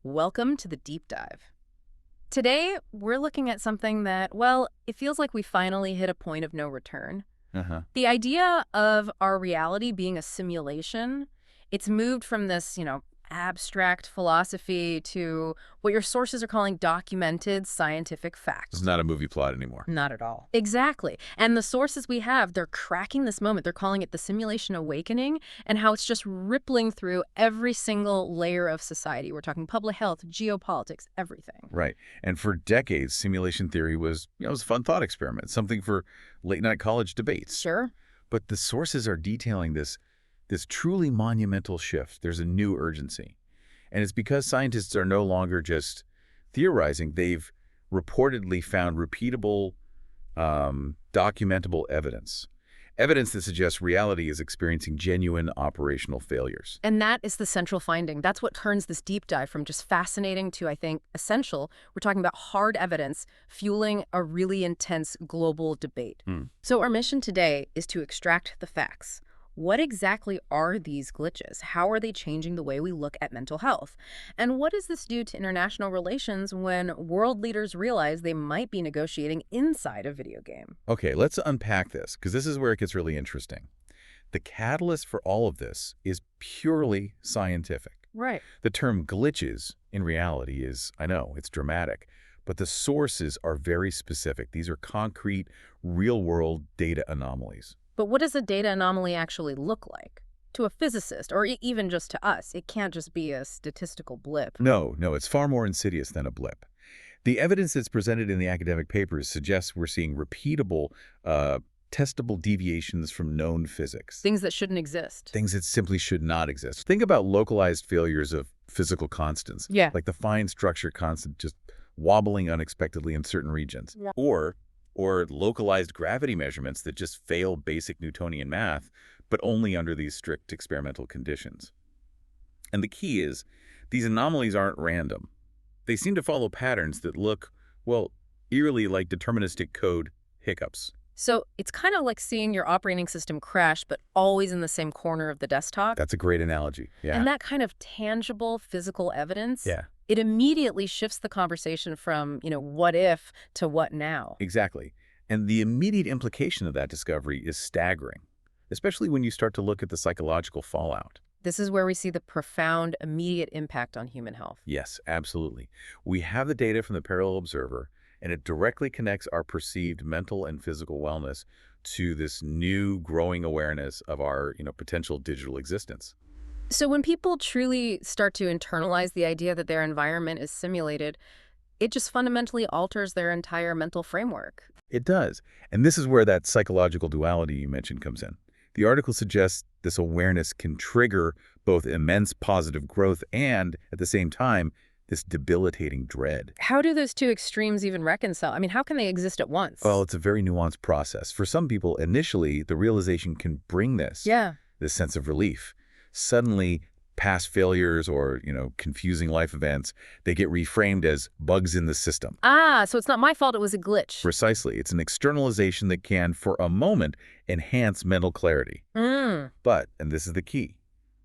Welcome to the deep dive. Today, we're looking at something that, well, it feels like we finally hit a point of no return. Uh-huh. The idea of our reality being a simulation, it's moved from this, abstract philosophy to what your sources are calling documented scientific It's facts. not a movie plot anymore. Not at all. Exactly. And the sources we have, they're cracking this moment. They're calling it the simulation awakening and how it's just rippling through every single layer of society. We're talking public health, geopolitics, everything. Right. And for decades, simulation theory was a fun thought experiment, something for late-night college debates. Sure. But the sources are detailing this truly monumental shift. There's a new urgency. And it's because scientists are no longer just theorizing. They've reportedly found repeatable, documentable evidence. Evidence that suggests reality is experiencing genuine operational failures. And that is the central finding. That's what turns this deep dive from just fascinating to, I think, essential. We're talking about hard evidence fueling a really intense global debate. So our mission today is to extract the facts. What exactly are these glitches? How are they changing the way we look at mental health? And what does this do to international relations when world leaders realize they might be negotiating inside a video game? Okay, let's unpack this, because this is where it gets really interesting. The catalyst for all of this is purely scientific. Right. The term glitches, in reality, I know, it's dramatic, but the sources are very specific. These are concrete, real-world data anomalies. But what does a data anomaly actually look like? To a physicist, or even just to us, it can't just be a statistical blip. No, it's far more insidious than a blip. The evidence that's presented in the academic papers suggests we're seeing repeatable, testable deviations from known physics. Things that shouldn't exist. Things that simply should not exist. Think about localized failures of physical constants, Yeah. like the fine structure constant just wobbling unexpectedly in certain regions. Yeah. Or localized gravity measurements that just fail basic Newtonian math, but only under these strict experimental conditions. And the key is, these anomalies aren't random. They seem to follow patterns that look, well, eerily like deterministic code hiccups. So it's kind of like seeing your operating system crash, but always in the same corner of the desktop. That's a great analogy. Yeah. And that kind of tangible physical evidence, Yeah. it immediately shifts the conversation from, what if to what now. Exactly. And the immediate implication of that discovery is staggering, especially when you start to look at the psychological fallout. This is where we see the profound, immediate impact on human health. Yes, absolutely. We have the data from the Parallel Observer, and it directly connects our perceived mental and physical wellness to this new growing awareness of our, potential digital existence. So when people truly start to internalize the idea that their environment is simulated, it just fundamentally alters their entire mental framework. It does. And this is where that psychological duality you mentioned comes in. The article suggests this awareness can trigger both immense positive growth and, at the same time, this debilitating dread. How do those two extremes even reconcile? I mean, how can they exist at once? Well, it's a very nuanced process. For some people, initially, the realization can bring this sense of relief. Suddenly, past failures or, confusing life events, they get reframed as bugs in the system. So it's not my fault, it was a glitch. Precisely. It's an externalization that can, for a moment, enhance mental clarity. But, and this is the key,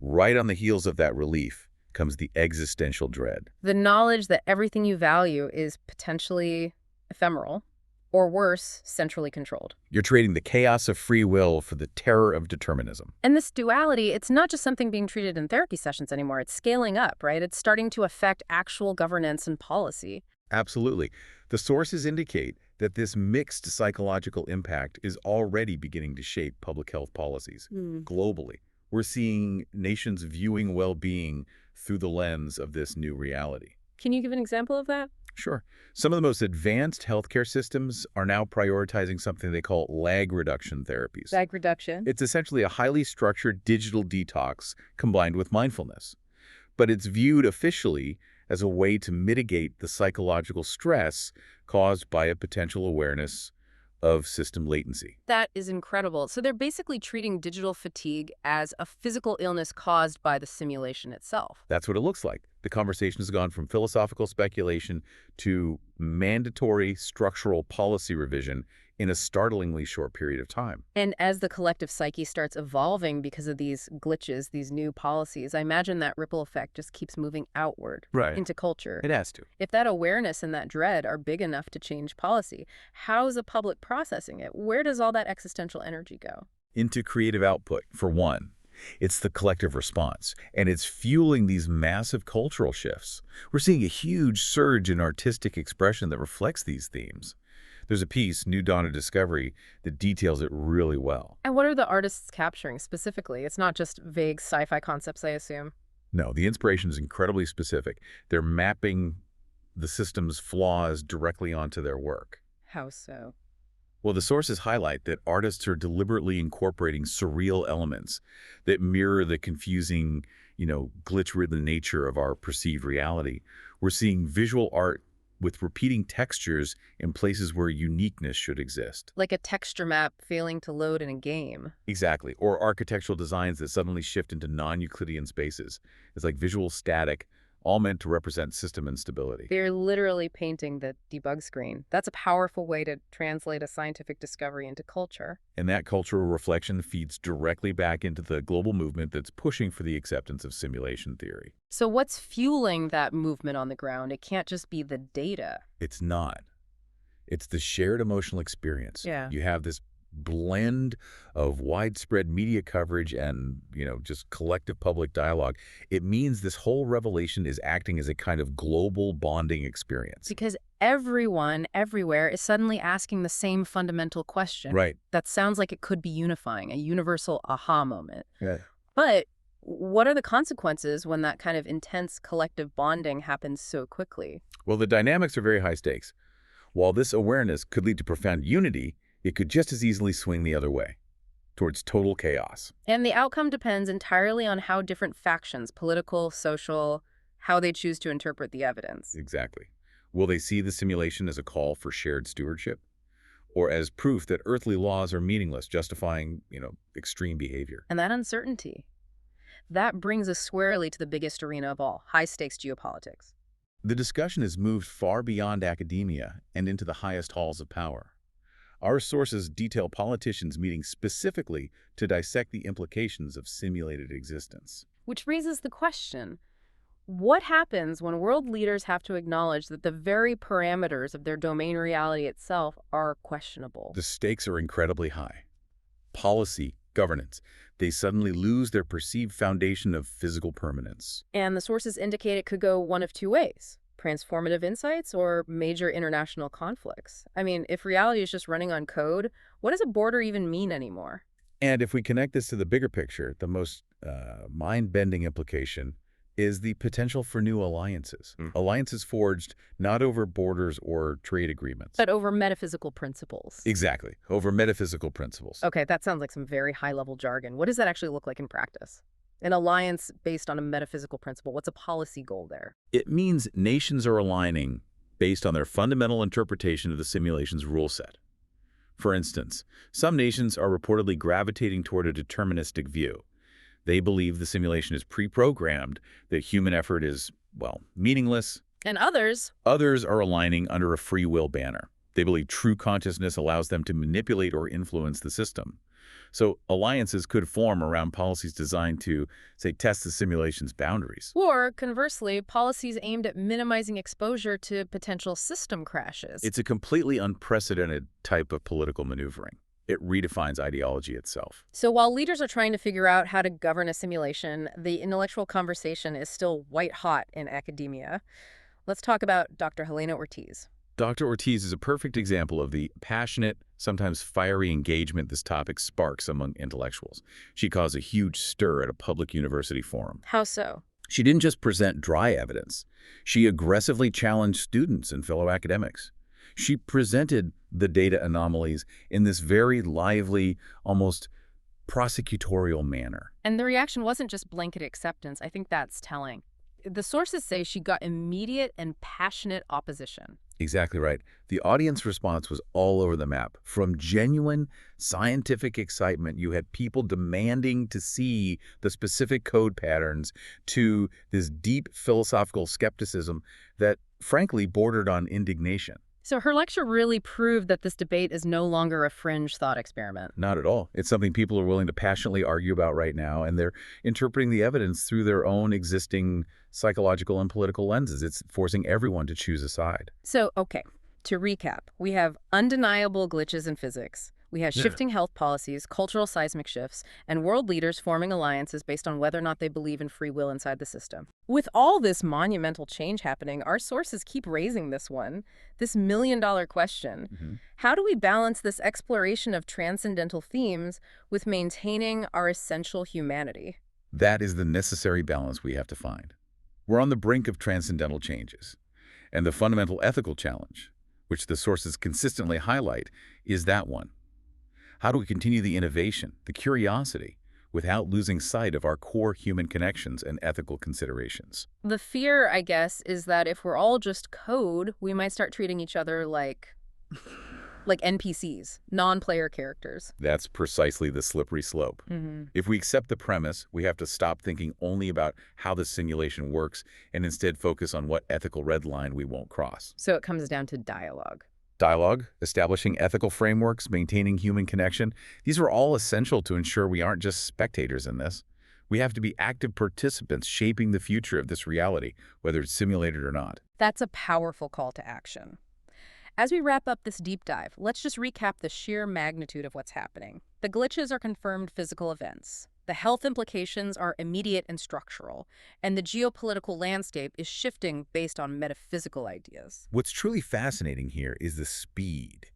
right on the heels of that relief comes the existential dread. The knowledge that everything you value is potentially ephemeral, or worse, centrally controlled. You're trading the chaos of free will for the terror of determinism. And this duality, it's not just something being treated in therapy sessions anymore. It's scaling up, right? It's starting to affect actual governance and policy. Absolutely. The sources indicate that this mixed psychological impact is already beginning to shape public health policies globally. We're seeing nations viewing well-being through the lens of this new reality. Can you give an example of that? Sure. Some of the most advanced healthcare systems are now prioritizing something they call lag reduction therapies. Lag reduction. It's essentially a highly structured digital detox combined with mindfulness. But it's viewed officially as a way to mitigate the psychological stress caused by a potential awareness of system latency. That is incredible. So they're basically treating digital fatigue as a physical illness caused by the simulation itself. That's what it looks like. The conversation has gone from philosophical speculation to mandatory structural policy revision in a startlingly short period of time. And as the collective psyche starts evolving because of these glitches, these new policies, I imagine that ripple effect just keeps moving outward Right. into culture. It has to. If that awareness and that dread are big enough to change policy, how's the public processing it? Where does all that existential energy go? Into creative output, for one. It's the collective response, and it's fueling these massive cultural shifts. We're seeing a huge surge in artistic expression that reflects these themes. There's a piece, New Dawn of Discovery, that details it really well. And what are the artists capturing specifically? It's not just vague sci-fi concepts, I assume. No, the inspiration is incredibly specific. They're mapping the system's flaws directly onto their work. How so? Well, the sources highlight that artists are deliberately incorporating surreal elements that mirror the confusing, glitch-ridden nature of our perceived reality. We're seeing visual art with repeating textures in places where uniqueness should exist. Like a texture map failing to load in a game. Exactly. Or architectural designs that suddenly shift into non-Euclidean spaces. It's like visual static, all meant to represent system instability. They're literally painting the debug screen. That's a powerful way to translate a scientific discovery into culture. And that cultural reflection feeds directly back into the global movement that's pushing for the acceptance of simulation theory. So what's fueling that movement on the ground? It can't just be the data. It's not. It's the shared emotional experience. Yeah. You have this blend of widespread media coverage and, just collective public dialogue. It means this whole revelation is acting as a kind of global bonding experience. Because everyone, everywhere, is suddenly asking the same fundamental question. Right. That sounds like it could be unifying, a universal aha moment. Yeah. But what are the consequences when that kind of intense collective bonding happens so quickly? Well, the dynamics are very high stakes. While this awareness could lead to profound unity, it could just as easily swing the other way, towards total chaos. And the outcome depends entirely on how different factions, political, social, how they choose to interpret the evidence. Exactly. Will they see the simulation as a call for shared stewardship? Or as proof that earthly laws are meaningless, justifying, extreme behavior? And that uncertainty, that brings us squarely to the biggest arena of all, high-stakes geopolitics. The discussion has moved far beyond academia and into the highest halls of power. Our sources detail politicians meeting specifically to dissect the implications of simulated existence. Which raises the question, what happens when world leaders have to acknowledge that the very parameters of their domain reality itself are questionable? The stakes are incredibly high. Policy, governance, they suddenly lose their perceived foundation of physical permanence. And the sources indicate it could go one of two ways. Transformative insights or major international conflicts. I mean, if reality is just running on code, what does a border even mean anymore? And if we connect this to the bigger picture, the most mind-bending implication is the potential for new alliances. Alliances forged not over borders or trade agreements. But over metaphysical principles. Exactly, over metaphysical principles. Okay, that sounds like some very high-level jargon. What does that actually look like in practice? An alliance based on a metaphysical principle. What's a policy goal there? It means nations are aligning based on their fundamental interpretation of the simulation's rule set. For instance, some nations are reportedly gravitating toward a deterministic view. They believe the simulation is pre-programmed, that human effort is, meaningless. And others? Others are aligning under a free will banner. They believe true consciousness allows them to manipulate or influence the system. So alliances could form around policies designed to, say, test the simulation's boundaries. Or, conversely, policies aimed at minimizing exposure to potential system crashes. It's a completely unprecedented type of political maneuvering. It redefines ideology itself. So while leaders are trying to figure out how to govern a simulation, the intellectual conversation is still white hot in academia. Let's talk about Dr. Helena Ortiz. Dr. Ortiz is a perfect example of the passionate, sometimes fiery engagement this topic sparks among intellectuals. She caused a huge stir at a public university forum. How so? She didn't just present dry evidence. She aggressively challenged students and fellow academics. She presented the data anomalies in this very lively, almost prosecutorial manner. And the reaction wasn't just blanket acceptance. I think that's telling. The sources say she got immediate and passionate opposition. Exactly right. The audience response was all over the map. From genuine scientific excitement, you had people demanding to see the specific code patterns, to this deep philosophical skepticism that, frankly, bordered on indignation. So her lecture really proved that this debate is no longer a fringe thought experiment. Not at all. It's something people are willing to passionately argue about right now, and they're interpreting the evidence through their own existing psychological and political lenses. It's forcing everyone to choose a side. So, okay, to recap, we have undeniable glitches in physics. We have shifting health policies, cultural seismic shifts, and world leaders forming alliances based on whether or not they believe in free will inside the system. With all this monumental change happening, our sources keep raising this million-dollar question. How do we balance this exploration of transcendental themes with maintaining our essential humanity? That is the necessary balance we have to find. We're on the brink of transcendental changes, and the fundamental ethical challenge, which the sources consistently highlight, is that one. How do we continue the innovation, the curiosity, without losing sight of our core human connections and ethical considerations? The fear, I guess, is that if we're all just code, we might start treating each other like NPCs, non-player characters. That's precisely the slippery slope. If we accept the premise, we have to stop thinking only about how the simulation works and instead focus on what ethical red line we won't cross. So it comes down to dialogue. Dialogue, establishing ethical frameworks, maintaining human connection, these are all essential to ensure we aren't just spectators in this. We have to be active participants shaping the future of this reality, whether it's simulated or not. That's a powerful call to action. As we wrap up this deep dive, let's just recap the sheer magnitude of what's happening. The glitches are confirmed physical events. The health implications are immediate and structural, and the geopolitical landscape is shifting based on metaphysical ideas. What's truly fascinating here is the speed.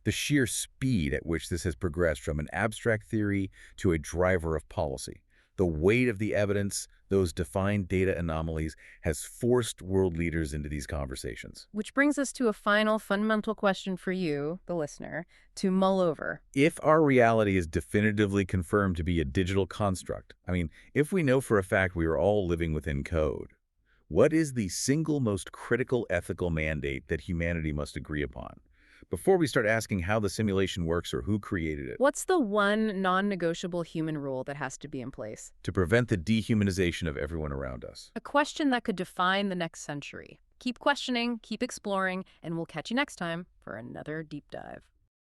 The sheer speed at which this has progressed from an abstract theory to a driver of policy. The weight of the evidence, those defined data anomalies, has forced world leaders into these conversations. Which brings us to a final fundamental question for you, the listener, to mull over. If our reality is definitively confirmed to be a digital construct, if we know for a fact we are all living within code, what is the single most critical ethical mandate that humanity must agree upon? Before we start asking how the simulation works or who created it. What's the one non-negotiable human rule that has to be in place? To prevent the dehumanization of everyone around us. A question that could define the next century. Keep questioning, keep exploring, and we'll catch you next time for another deep dive.